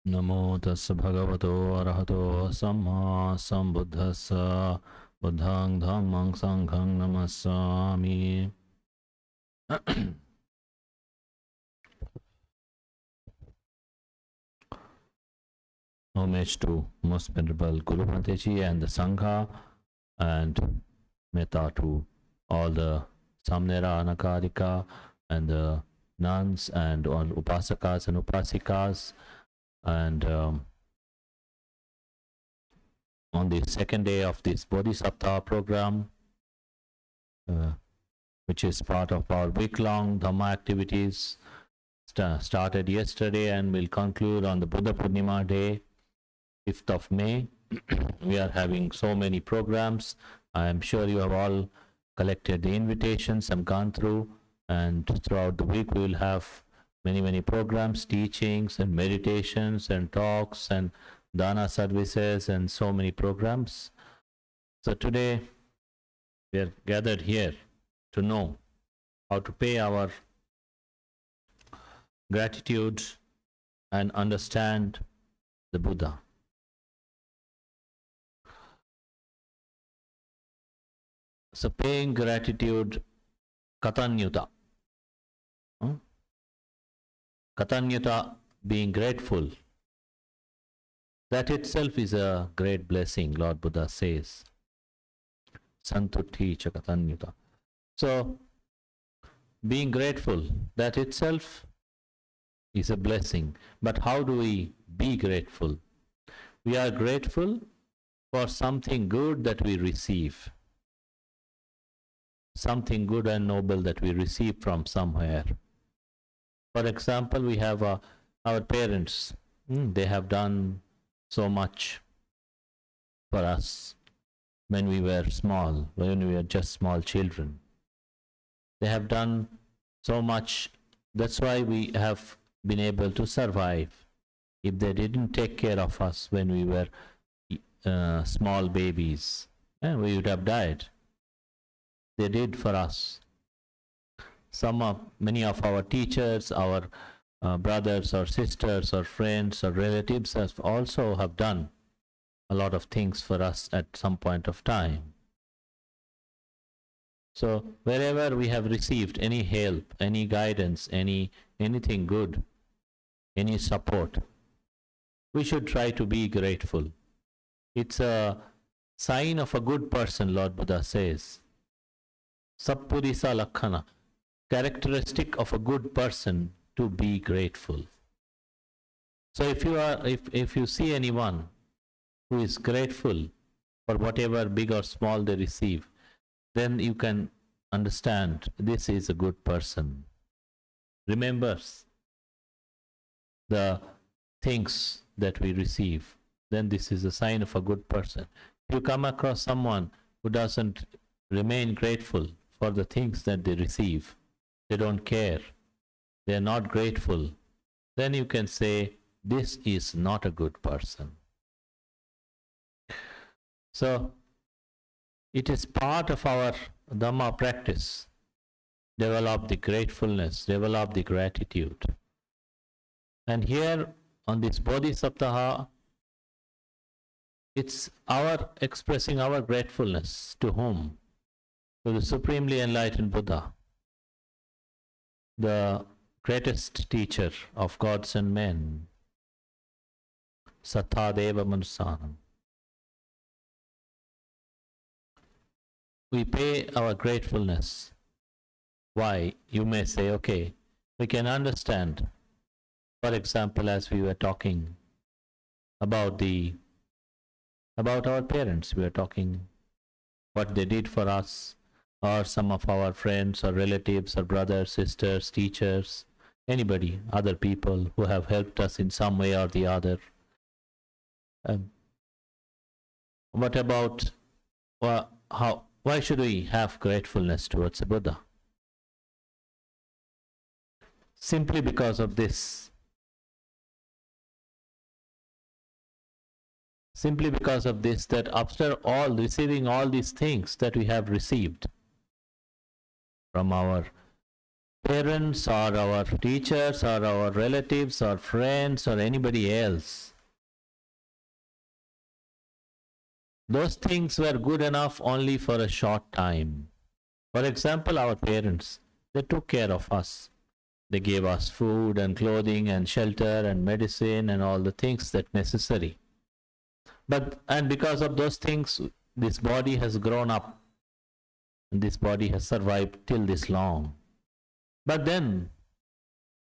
Namo tassa bhagavato arahato samma sambuddhassa buddhang dhammang sanghang namassami. Homage to Most Venerable Guru Bhante Ji and the Sangha, and metta to all the Samnera Anakarika and the nuns and all upasakas and upasikas. And on the second day of this Bodhisattva program, which is part of our week-long Dhamma activities, started yesterday and will conclude on the Buddha Purnima day, 5th of May. We are having so many programs. I am sure you have all collected the invitations and gone through, and throughout the week we will have many programs, teachings and meditations and talks and dana services and so many programs. So today we are gathered here to know how to pay our gratitude and understand the Buddha. So paying gratitude, katanyuta. Katanyuta, being grateful, that itself is a great blessing, Lord Buddha says. Santuti cha katanyuta. So, being grateful, that itself is a blessing. But how do we be grateful? We are grateful for something good that we receive. Something good and noble that we receive from somewhere. For example, we have our parents. They have done so much for us when we were small, when we were just small children. They have done so much. That's why we have been able to survive. If they didn't take care of us when we were small babies, we would have died. They did for us. Many of our teachers, our brothers or sisters or friends or relatives also have done a lot of things for us at some point of time. So wherever we have received any help, any guidance, anything good, any support, we should try to be grateful. It's a sign of a good person, Lord Buddha says. Sappurisa lakhana, characteristic of a good person to be grateful. So if you see anyone who is grateful for whatever big or small they receive, then you can understand this is a good person. Remembers the things that we receive, then this is a sign of a good person. If you come across someone who doesn't remain grateful for the things that they receive, they don't care, they are not grateful, then you can say this is not a good person. So it is part of our Dhamma practice. Develop the gratefulness, develop the gratitude. And here on this Bodhisattva, it's our expressing our gratefulness to whom? To the Supremely Enlightened Buddha, the greatest teacher of gods and men, Sattadeva Manusanam. We pay our gratefulness. Why? You may say, okay, we can understand. For example, as we were talking about our parents, we were talking what they did for us, or some of our friends or relatives or brothers, sisters, teachers, anybody, other people who have helped us in some way or the other. What about why should we have gratefulness towards the Buddha? Simply because of this. Simply because of this, that after all receiving all these things that we have received from our parents or our teachers or our relatives or friends or anybody else. Those things were good enough only for a short time. For example, our parents, they took care of us. They gave us food and clothing and shelter and medicine and all the things that necessary. And because of those things, this body has grown up. And this body has survived till this long. But then,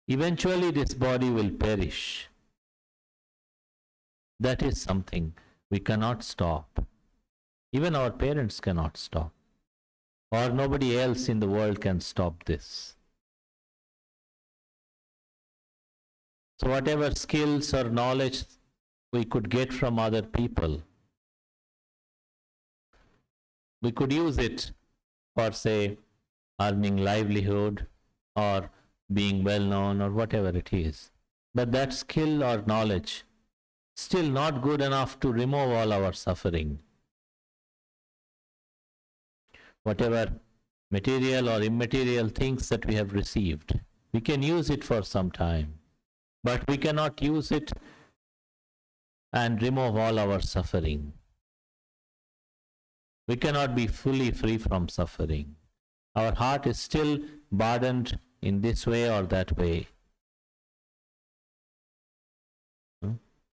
eventually this body will perish. That is something we cannot stop. Even our parents cannot stop. Or nobody else in the world can stop this. So whatever skills or knowledge we could get from other people, we could use it for, say, earning livelihood or being well known or whatever it is. But that skill or knowledge still not good enough to remove all our suffering. Whatever material or immaterial things that we have received, we can use it for some time, but we cannot use it and remove all our suffering. We cannot be fully free from suffering. Our heart is still burdened in this way or that way.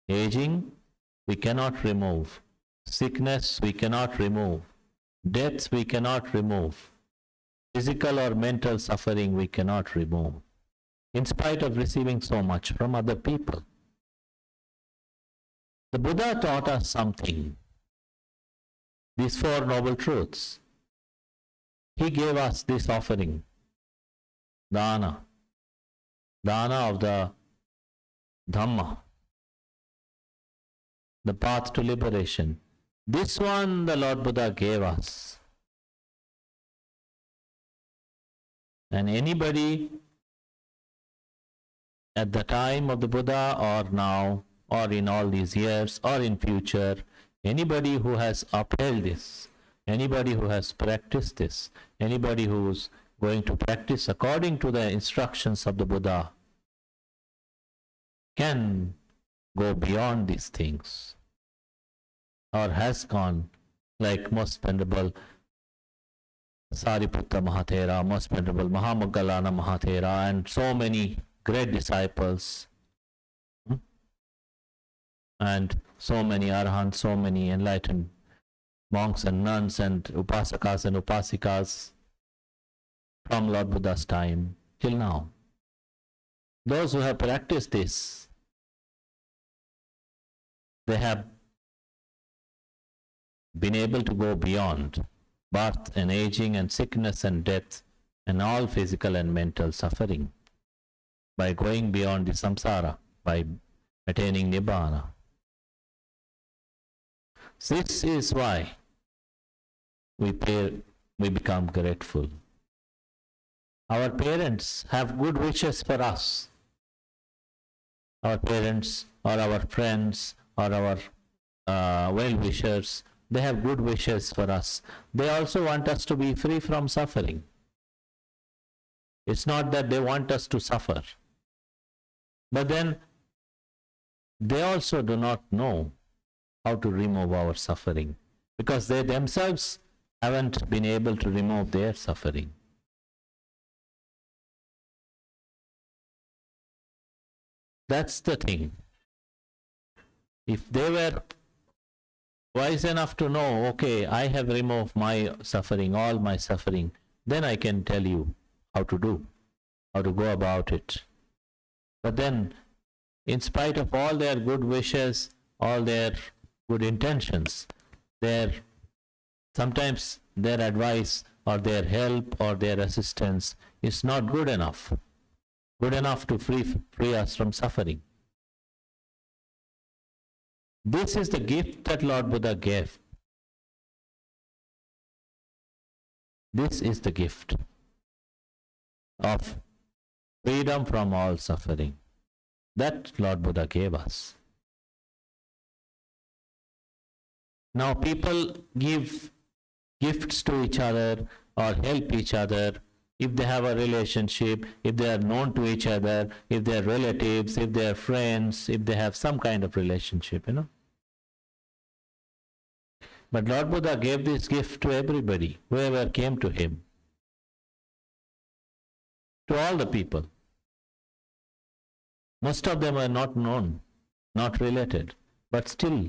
Aging, we cannot remove. Sickness, we cannot remove. Death, we cannot remove. Physical or mental suffering, we cannot remove, in spite of receiving so much from other people. The Buddha taught us something. These Four Noble Truths. He gave us this offering, dana of the Dhamma, the path to liberation. This one the Lord Buddha gave us. And anybody at the time of the Buddha or now or in all these years or in future, anybody who has upheld this, anybody who has practiced this, anybody who's going to practice according to the instructions of the Buddha can go beyond these things, or has gone, like Most Venerable Sariputta Mahathera, Most Venerable Mahamoggalana Mahathera, and so many great disciples, and so many arahants, so many enlightened monks and nuns and upasakas and upasikas from Lord Buddha's time till now. Those who have practiced this, they have been able to go beyond birth and aging and sickness and death and all physical and mental suffering by going beyond the samsara, by attaining nibbana. This is why we become grateful. Our parents have good wishes for us. Our parents or our friends or our well-wishers, they have good wishes for us. They also want us to be free from suffering. It's not that they want us to suffer. But then they also do not know how to remove our suffering, because they themselves haven't been able to remove their suffering. That's the thing. If they were wise enough to know, okay, I have removed my suffering, all my suffering, then I can tell you how to do, how to go about it. But then, in spite of all their good wishes, all their good intentions, sometimes their advice or their help or their assistance is not good enough to free us from suffering. This is the gift that Lord Buddha gave. This is the gift of freedom from all suffering that Lord Buddha gave us. Now people give gifts to each other or help each other if they have a relationship, if they are known to each other, if they are relatives, if they are friends, if they have some kind of relationship, But Lord Buddha gave this gift to everybody, whoever came to him, to all the people. Most of them are not known, not related, but still,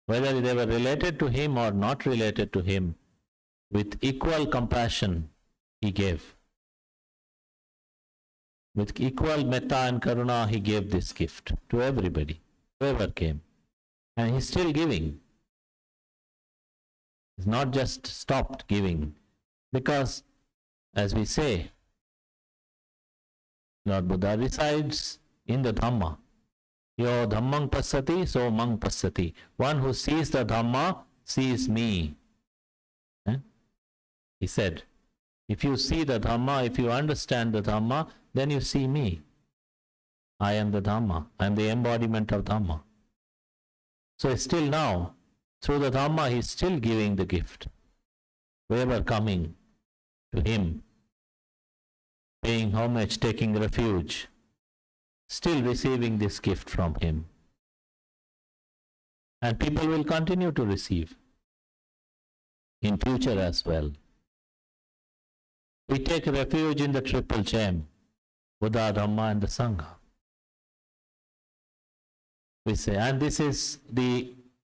whether they were related to him or not related to him, with equal compassion he gave. With equal metta and karuna he gave this gift to everybody, whoever came. And he's still giving. He's not just stopped giving. Because, as we say, Lord Buddha resides in the Dhamma. Yo dhammang passati, so mang passati. One who sees the Dhamma sees me. He said, if you see the Dhamma, if you understand the Dhamma, then you see me. I am the Dhamma. I am the embodiment of Dhamma. So still now, through the Dhamma, he is still giving the gift. Whoever coming to him, paying homage, taking refuge, still receiving this gift from him. And people will continue to receive in future as well. We take refuge in the triple gem, Buddha, Dhamma and the Sangha. We say, and this is the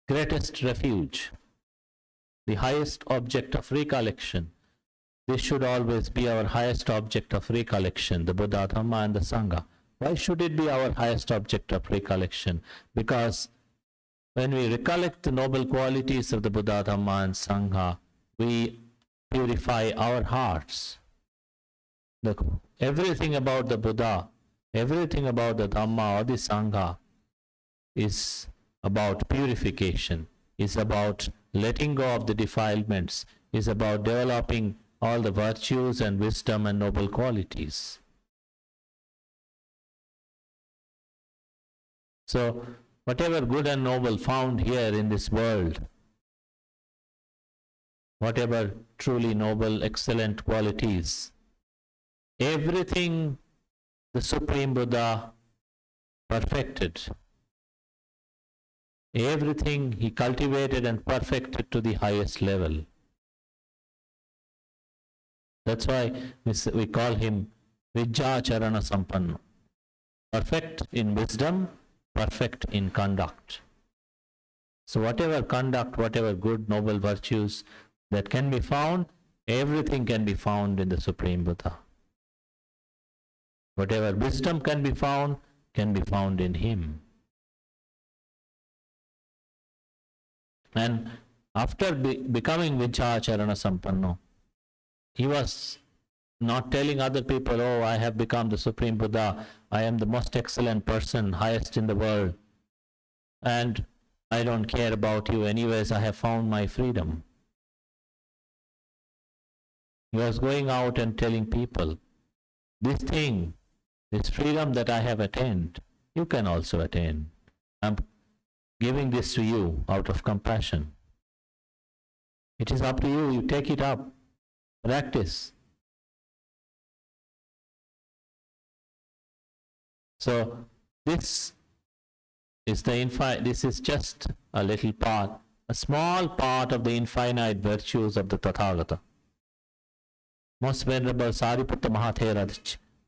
greatest refuge, the highest object of recollection. This should always be our highest object of recollection, the Buddha, Dhamma and the Sangha. Why should it be our highest object of recollection? Because when we recollect the noble qualities of the Buddha, Dhamma and Sangha, we purify our hearts. Look, everything about the Buddha, everything about the Dhamma or the Sangha is about purification, is about letting go of the defilements, is about developing all the virtues and wisdom and noble qualities. So, whatever good and noble found here in this world, whatever truly noble, excellent qualities, everything the Supreme Buddha perfected. Everything he cultivated and perfected to the highest level. That's why we call him Vijja Charana Sampanno. Perfect in wisdom, perfect in conduct. So whatever conduct, whatever good, noble virtues that can be found, everything can be found in the Supreme Buddha. Whatever wisdom can be found in him. And after becoming Vijja Charana Sampanno, he was not telling other people, oh, I have become the Supreme Buddha, I am the most excellent person, highest in the world, and I don't care about you, anyways, I have found my freedom. He was going out and telling people, this thing, this freedom that I have attained, you can also attain. I'm giving this to you out of compassion. It is up to you, you take it up, practice. So this is this is just a little part, a small part of the infinite virtues of the Tathagata. Most Venerable Sariputta Mahathera, the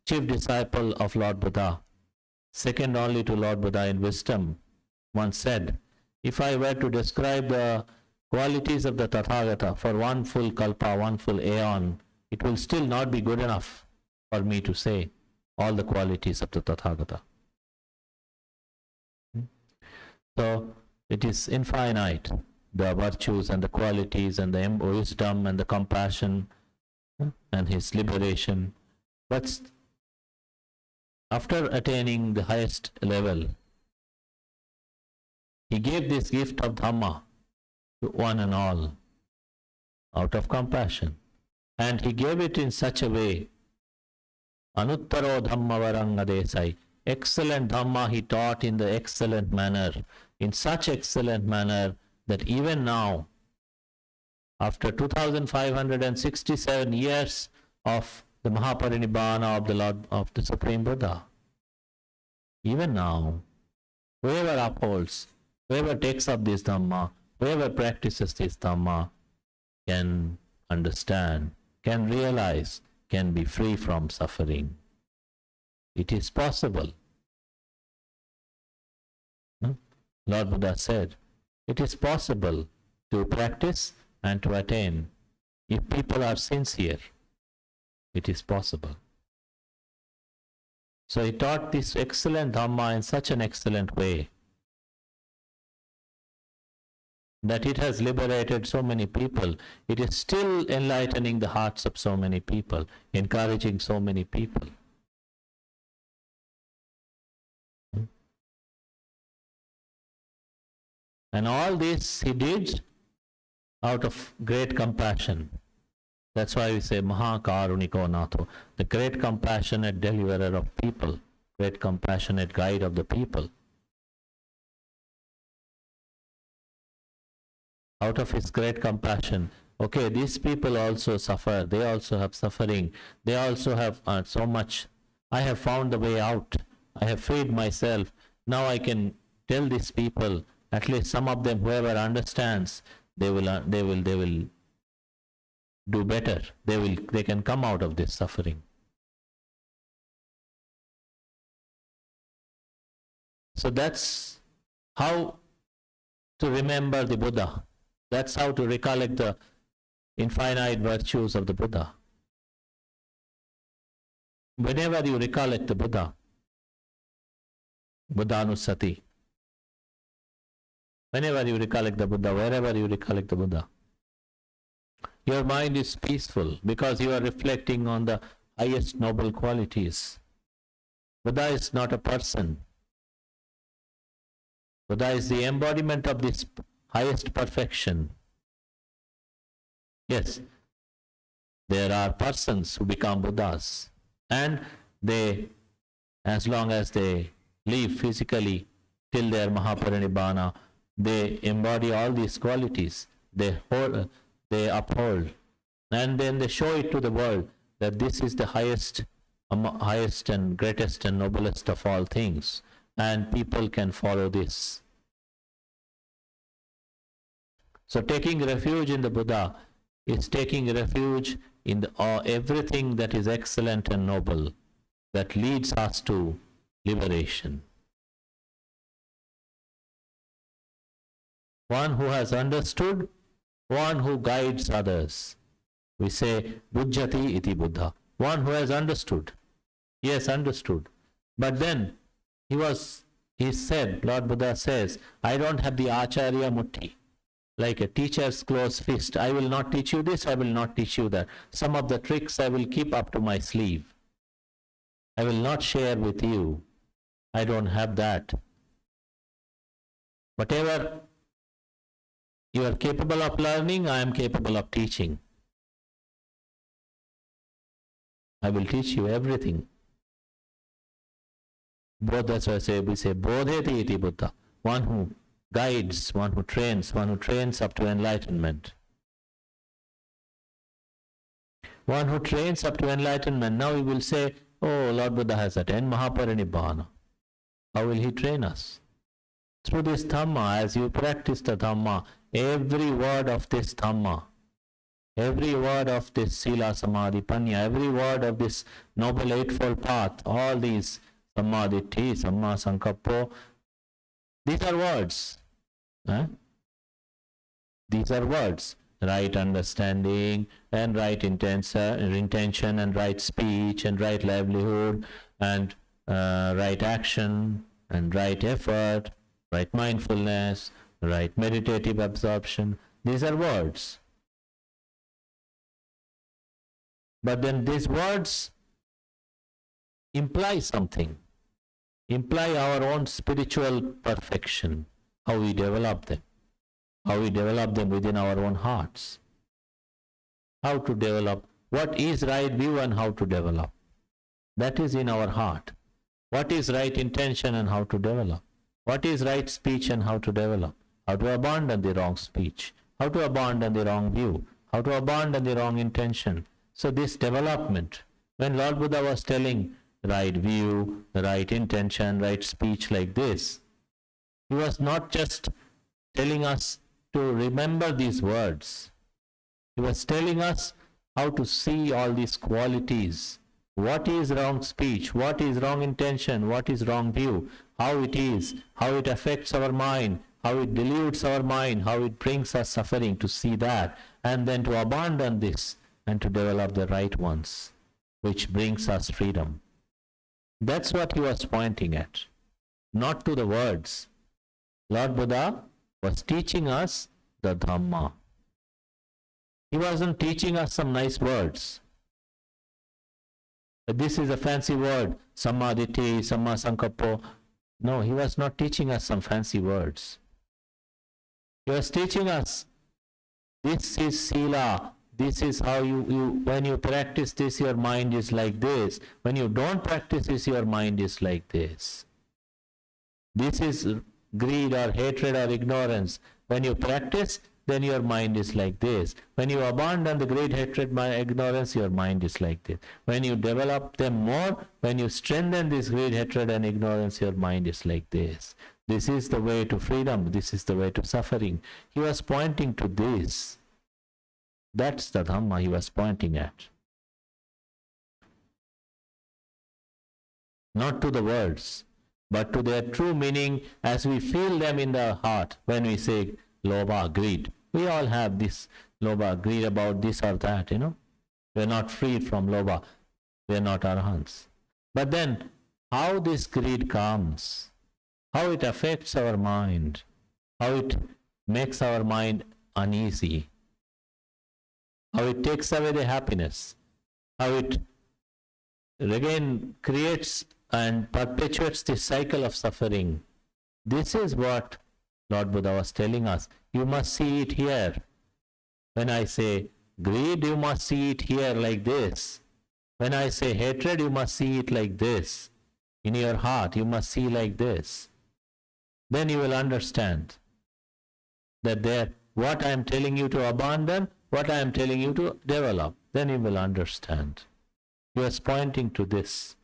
chief disciple of Lord Buddha, second only to Lord Buddha in wisdom, once said, if I were to describe the qualities of the Tathagata for one full kalpa, one full aeon, it will still not be good enough for me to say all the qualities of the Tathagata. So it is infinite, the virtues and the qualities and the wisdom and the compassion and his liberation. But after attaining the highest level, he gave this gift of Dhamma to one and all out of compassion. And he gave it in such a way, Anuttaro Dhamma Varangadesai, excellent Dhamma he taught in the excellent manner, in such excellent manner that even now, after 2567 years of the Mahaparinibbana of the Lord, of the Supreme Buddha. Even now, whoever upholds, whoever takes up this Dhamma, whoever practices this Dhamma can understand, can realize, can be free from suffering. It is possible. Lord Buddha said, it is possible to practice and to attain. If people are sincere, it is possible. So he taught this excellent Dhamma in such an excellent way that it has liberated so many people. It is still enlightening the hearts of so many people, encouraging so many people. And all this he did out of great compassion. That's why we say Maha Karuniko Natho, the great compassionate deliverer of people, great compassionate guide of the people. Out of his great compassion, okay, these people also suffer, they also have suffering, they also have so much. I have found the way out, I have freed myself, now I can tell these people, at least some of them, whoever understands, they will do better. They can come out of this suffering. So that's how to remember the Buddha. That's how to recollect the infinite virtues of the Buddha. Whenever you recollect the Buddha, Buddhanusati, whenever you recollect the Buddha, wherever you recollect the Buddha, your mind is peaceful because you are reflecting on the highest noble qualities. Buddha is not a person. Buddha is the embodiment of this highest perfection. Yes, there are persons who become Buddhas, and they, as long as they live physically till their Mahaparinibbana, they embody all these qualities. They uphold, and then they show it to the world that this is the highest and greatest and noblest of all things, and people can follow this. So taking refuge in the Buddha is taking refuge in everything that is excellent and noble, that leads us to liberation. One who has understood, one who guides others. We say Bujjati iti Buddha. One who has understood. Yes, understood. But then he said, Lord Buddha says, I don't have the Acharya Mutti, like a teacher's closed fist. I will not teach you this, I will not teach you that. Some of the tricks I will keep up to my sleeve. I will not share with you. I don't have that. Whatever you are capable of learning, I am capable of teaching. I will teach you everything. That's why we say Bodheti iti Buddha. One who guides, one who trains up to enlightenment. One who trains up to enlightenment. Now we will say, oh, Lord Buddha has attained Mahaparinibbana. How will he train us? Through this Dhamma, as you practice the Dhamma, every word of this Dhamma, every word of this Sila Samadhi Panya, every word of this Noble Eightfold Path, all these Sammaditthi, Samma Sankappo, these are words. These are words. Right understanding and right intention and right speech and right livelihood and right action and right effort, right mindfulness, right meditative absorption. These are words. But then these words imply something, imply our own spiritual perfection, how we develop them, within our own hearts. How to develop, what is right view and how to develop. That is in our heart. What is right intention and how to develop. What is right speech and how to develop. How to abandon the wrong speech. How to abandon the wrong view. How to abandon the wrong intention. So this development, when Lord Buddha was telling right view, right intention, right speech like this, he was not just telling us to remember these words. He was telling us how to see all these qualities. What is wrong speech? What is wrong intention? What is wrong view? How it is, how it affects our mind, how it dilutes our mind, how it brings us suffering, to see that, and then to abandon this and to develop the right ones, which brings us freedom. That's what he was pointing at, not to the words. Lord Buddha was teaching us the Dhamma. He wasn't teaching us some nice words. But this is a fancy word, Sammaditi, Samma Sankappo. No, he was not teaching us some fancy words. He was teaching us, this is Sila. This is how you when you practice this, your mind is like this. When you don't practice this, your mind is like this. This is greed or hatred or ignorance. When you practice, then your mind is like this. When you abandon the greed, hatred, ignorance, your mind is like this. When you develop them more, when you strengthen this greed, hatred and ignorance, your mind is like this. This is the way to freedom. This is the way to suffering. He was pointing to this. That's the Dhamma he was pointing at. Not to the words, but to their true meaning as we feel them in the heart when we say lobha, greed. We all have this lobha, greed about this or that, We're not freed from lobha. We're not arahants. But then, how this greed comes, how it affects our mind, how it makes our mind uneasy, how it takes away the happiness, how it again creates and perpetuates this cycle of suffering. This is what Lord Buddha was telling us. You must see it here. When I say greed, you must see it here like this. When I say hatred, you must see it like this. In your heart, you must see like this. Then you will understand that what I am telling you to abandon, what I am telling you to develop, then you will understand. He was pointing to this.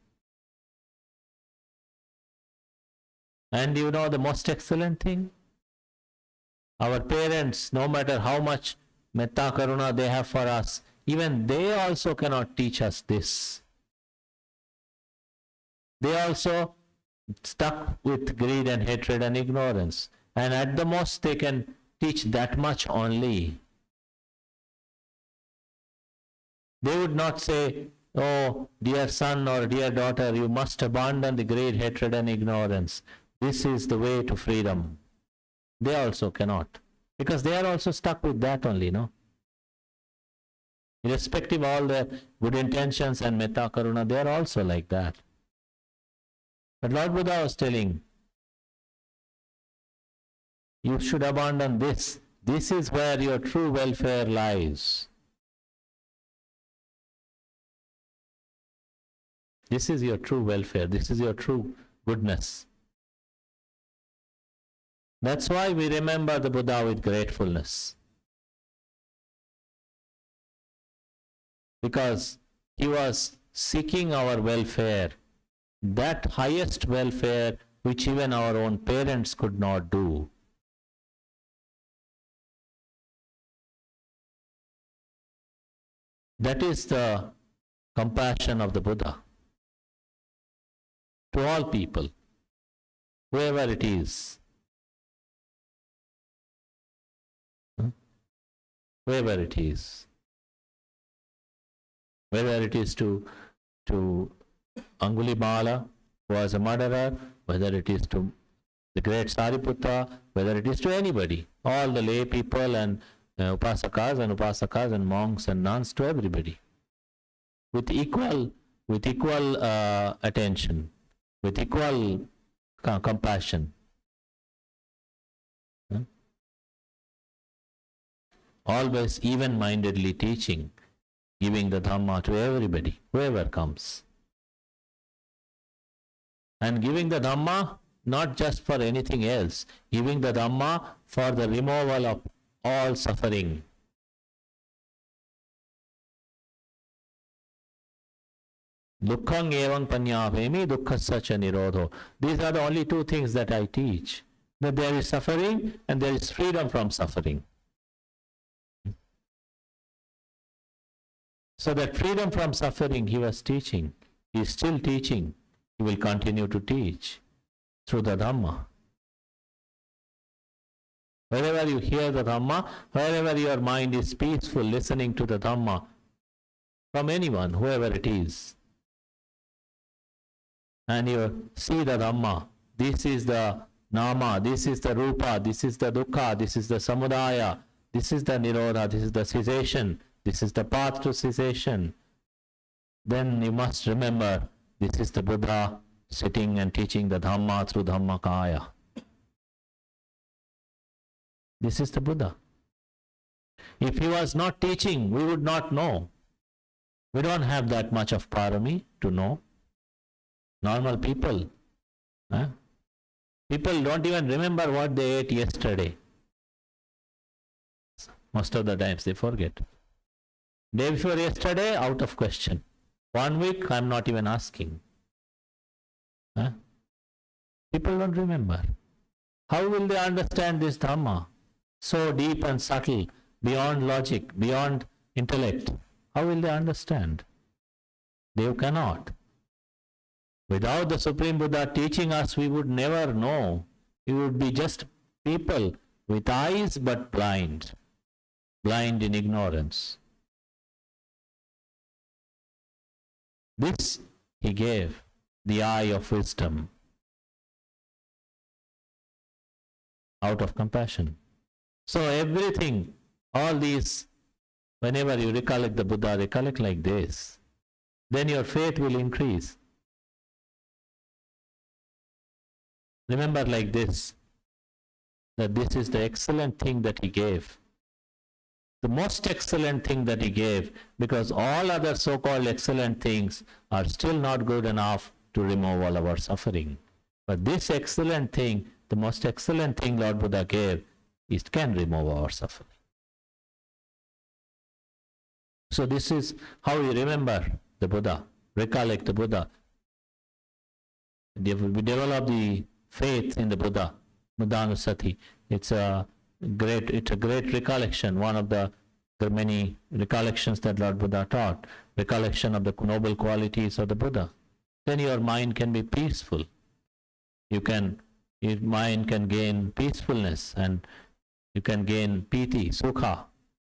And you know the most excellent thing? Our parents, no matter how much metta karuna they have for us, even they also cannot teach us this. They also stuck with greed and hatred and ignorance. And at the most they can teach that much only. They would not say, oh, dear son or dear daughter, you must abandon the greed, hatred and ignorance. This is the way to freedom. They also cannot. Because they are also stuck with that only, Irrespective of all their good intentions and metta karuna, they are also like that. But Lord Buddha was telling, you should abandon this. This is where your true welfare lies. This is your true welfare. This is your true goodness. That's why we remember the Buddha with gratefulness. Because he was seeking our welfare, that highest welfare which even our own parents could not do. That is the compassion of the Buddha to all people, whoever it is. Whoever it is. Whether it is to Angulimala, who was a murderer, whether it is to the great Sariputta, whether it is to anybody, all the lay people and upasakas and monks and nuns, to everybody, with equal attention, with equal compassion. Always even-mindedly teaching, giving the Dhamma to everybody, whoever comes. And giving the Dhamma not just for anything else, giving the Dhamma for the removal of all suffering. Dukkhang evam panyavemi dukkhasacha nirodho. These are the only two things that I teach. That there is suffering and there is freedom from suffering. So that freedom from suffering he was teaching. He is still teaching. He will continue to teach through the Dhamma. Wherever you hear the Dhamma, wherever your mind is peaceful listening to the Dhamma, from anyone, whoever it is, and you see the Dhamma, this is the Nama, this is the Rupa, this is the Dukkha, this is the Samudaya, this is the Nirodha, this is the cessation, this is the path to cessation, then you must remember this is the Buddha sitting and teaching the Dhamma through Dhammakaya. This is the Buddha. If he was not teaching, we would not know. We don't have that much of parami to know. Normal people. People don't even remember what they ate yesterday. Most of the times they forget. Day before yesterday, out of question. 1 week, I'm not even asking. People don't remember. How will they understand this Dhamma? So deep and subtle, beyond logic, beyond intellect. How will they understand? They cannot. Without the Supreme Buddha teaching us, we would never know. We would be just people with eyes but blind. Blind in ignorance. This he gave, the eye of wisdom, out of compassion. So everything, all these, whenever you recollect the Buddha, recollect like this, then your faith will increase. Remember like this, that this is the excellent thing that he gave. The most excellent thing that he gave, because all other so-called excellent things are still not good enough to remove all our suffering. But this excellent thing, the most excellent thing Lord Buddha gave, it can remove our suffering. So this is how we remember the Buddha, recollect the Buddha. We develop the faith in the Buddha, Buddhanusati. It's a great recollection, one of the many recollections that Lord Buddha taught, recollection of the noble qualities of the Buddha. Then your mind can be peaceful. Your mind can gain peacefulness, and you can gain piti, sukha.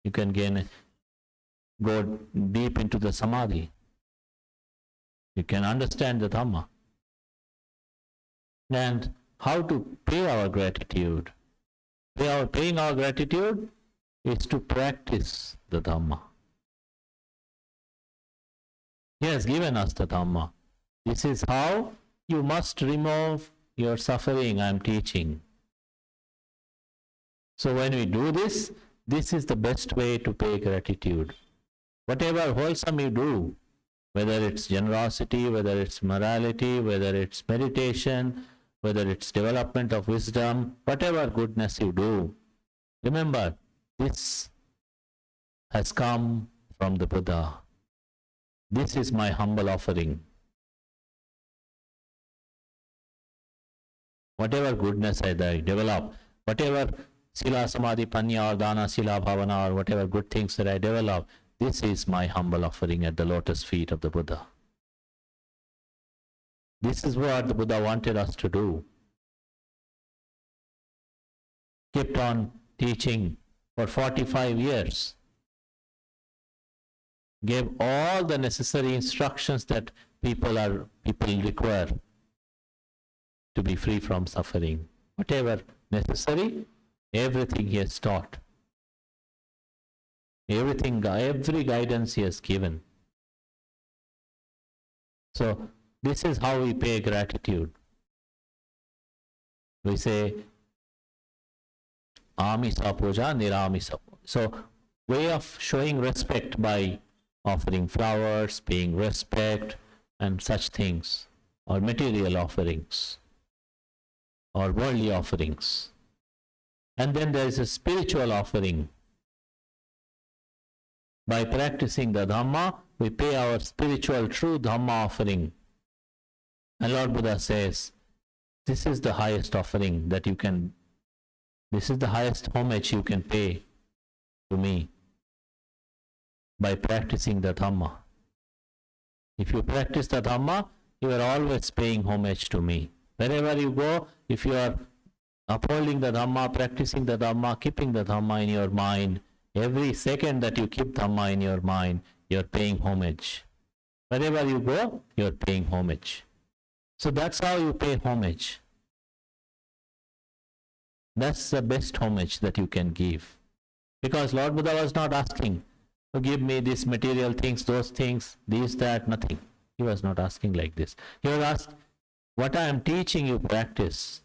You can go deep into the samadhi. You can understand the Dhamma. And how to pay our gratitude? Paying our gratitude is to practice the Dhamma. He has given us the Dhamma. This is how you must remove your suffering, I am teaching. So when we do this, this is the best way to pay gratitude. Whatever wholesome you do, whether it's generosity, whether it's morality, whether it's meditation, whether it's development of wisdom, whatever goodness you do, remember, this has come from the Buddha. This is my humble offering. Whatever goodness I develop, whatever sila, samadhi, panya, or dana, sila, bhavana, or whatever good things that I develop, this is my humble offering at the lotus feet of the Buddha. This is what the Buddha wanted us to do. Kept on teaching for 45 years. Gave all the necessary instructions that people require to be free from suffering. Whatever necessary, everything he has taught. Every guidance he has given. So this is how we pay gratitude. We say, Amisa puja, niramisa. So way of showing respect by offering flowers, paying respect, and such things, or material offerings, or worldly offerings. And then there is a spiritual offering. By practicing the Dhamma, we pay our spiritual true Dhamma offering. And Lord Buddha says, this is the highest offering that you can, this is the highest homage you can pay to me, by practicing the Dhamma. If you practice the Dhamma, you are always paying homage to me. Wherever you go, if you are upholding the Dhamma, practicing the Dhamma, keeping the Dhamma in your mind, every second that you keep Dhamma in your mind, you are paying homage. Wherever you go, you are paying homage. So that's how you pay homage. That's the best homage that you can give. Because Lord Buddha was not asking to give me these material things, those things, these, that, nothing. He was not asking like this. He was asked, what I am teaching you, practice.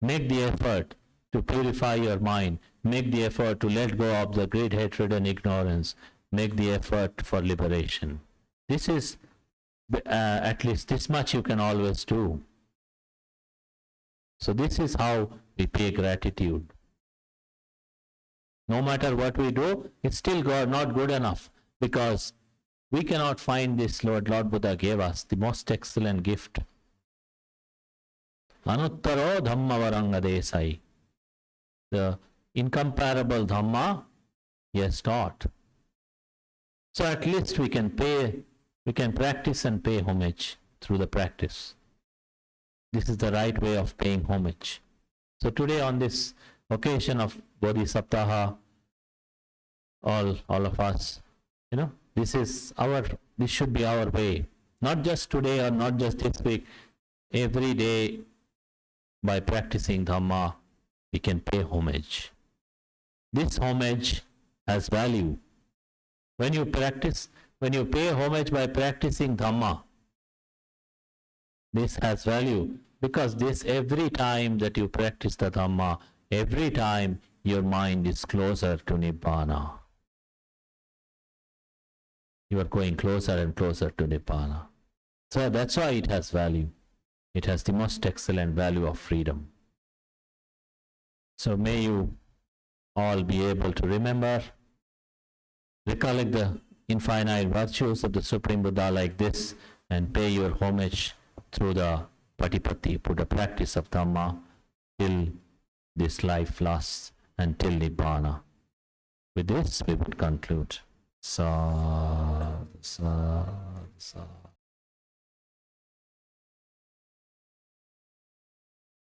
Make the effort to purify your mind. Make the effort to let go of the greed, hatred and ignorance. Make the effort for liberation. This is, at least this much you can always do. So this is how we pay gratitude. No matter what we do, it's still not good enough, because we cannot find this. Lord Buddha gave us the most excellent gift. Anuttaro Dhamma Varanga Desai. The incomparable Dhamma he has taught. So at least we can practice and pay homage through the practice. This is the right way of paying homage. So today, on this occasion of Bodhi Saptaha, all of us, this should be our way. Not just today or not just this week. Every day, by practicing Dhamma, we can pay homage. This homage has value. When you pay homage by practicing Dhamma, this has value, because this, every time that you practice the Dhamma, every time your mind is closer to Nibbana. You are going closer and closer to Nibbana. So that's why it has value. It has the most excellent value of freedom. So may you all be able to remember, recollect the infinite virtues of the Supreme Buddha like this, and pay your homage through the Patipatti, through the practice of Dhamma, till this life lasts, until Nibbana. With this we would conclude. Sadhu, sadhu, sadhu.